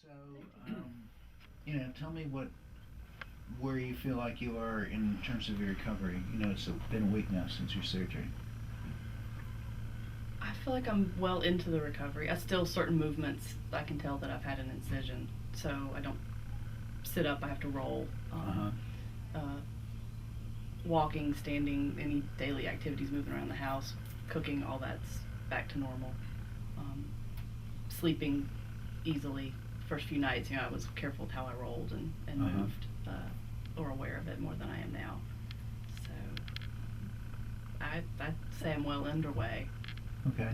So, tell me where you feel like you are in terms of your recovery. It's been a week now since your surgery. I feel like I'm well into the recovery. I still, certain movements, I can tell that I've had an incision, so I don't sit up, I have to roll. Walking, standing, any daily activities, moving around the house, cooking, all that's back to normal. Sleeping easily. First few nights, I was careful with how I rolled and moved, or aware of it more than I am now. So I'd say I'm well underway. Okay.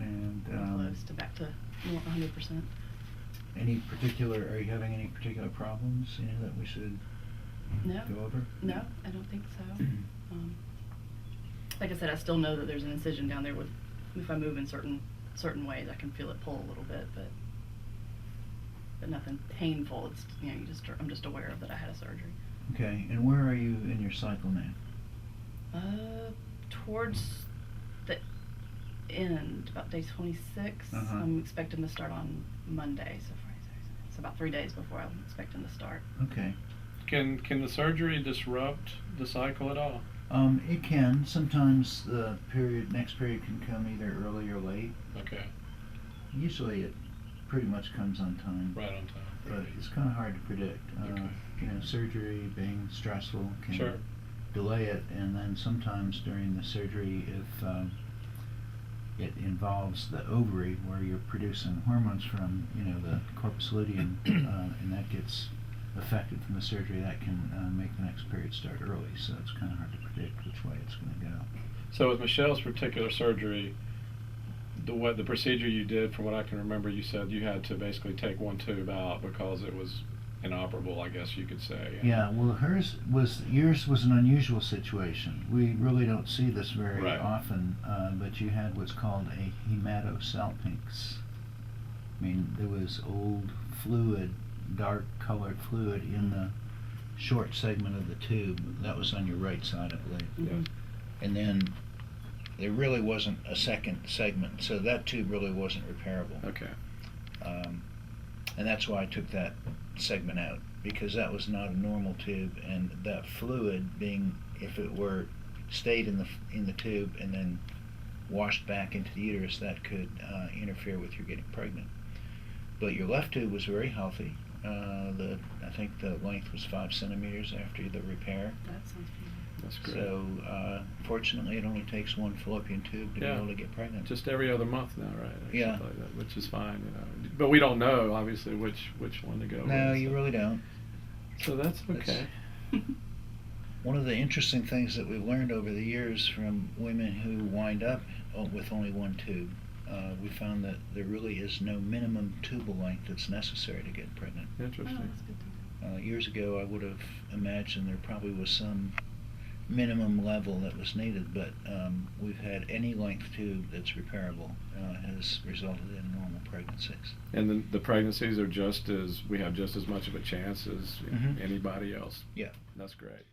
And Close to back to more 100%. Are you having any particular problems that we should No. go over? No, I don't think so. Like I said, I still know that there's an incision down there. If I move in certain ways, I can feel it pull a little bit, but nothing painful. It's I'm just aware of that I had a surgery. Okay, and where are you in your cycle now? Towards the end, about day 26. I'm expecting to start on Monday, so Friday, Saturday. It's about 3 days before I'm expecting to start. Okay. Can the surgery disrupt the cycle at all? It can. Sometimes the next period can come either early or late. Okay. Usually it pretty much comes on time. Right on time. But it's kind of hard to predict. Okay. Surgery being stressful can Sure. delay it, and then sometimes during the surgery, if it involves the ovary where you're producing hormones from, the corpus luteum, and that gets affected from the surgery, that can make the next period start early. So it's kind of hard to predict which way it's going to go. So with Michelle's particular surgery, the procedure you did, from what I can remember, you said you had to basically take one tube out because it was inoperable, I guess you could say. Yeah, well, yours was an unusual situation. We really don't see this very often, but you had what's called a hematosalpinx. I mean, there was old fluid, dark colored fluid in the short segment of the tube. That was on your right side, I believe. Yeah. And then there really wasn't a second segment, so that tube really wasn't repairable. Okay. And that's why I took that segment out, because that was not a normal tube, and that fluid being, if it were stayed in the tube and then washed back into the uterus, that could interfere with your getting pregnant. But your left tube was very healthy. I think the length was 5 centimeters after the repair. That sounds beautiful. That's great. So fortunately, it only takes one fallopian tube to be able to get pregnant. Just every other month now, right? Or yeah. Like that, which is fine, But we don't know, obviously, which one to go with. No, you really don't. So that's okay. One of the interesting things that we've learned over the years from women who wind up with only one tube, we found that there really is no minimum tubal length that's necessary to get pregnant. Interesting. Oh, that's good to know. Years ago, I would have imagined there probably was some minimum level that was needed, but we've had any length tube that's repairable has resulted in normal pregnancies. And the pregnancies are we have just as much of a chance as anybody else. Yeah. That's great.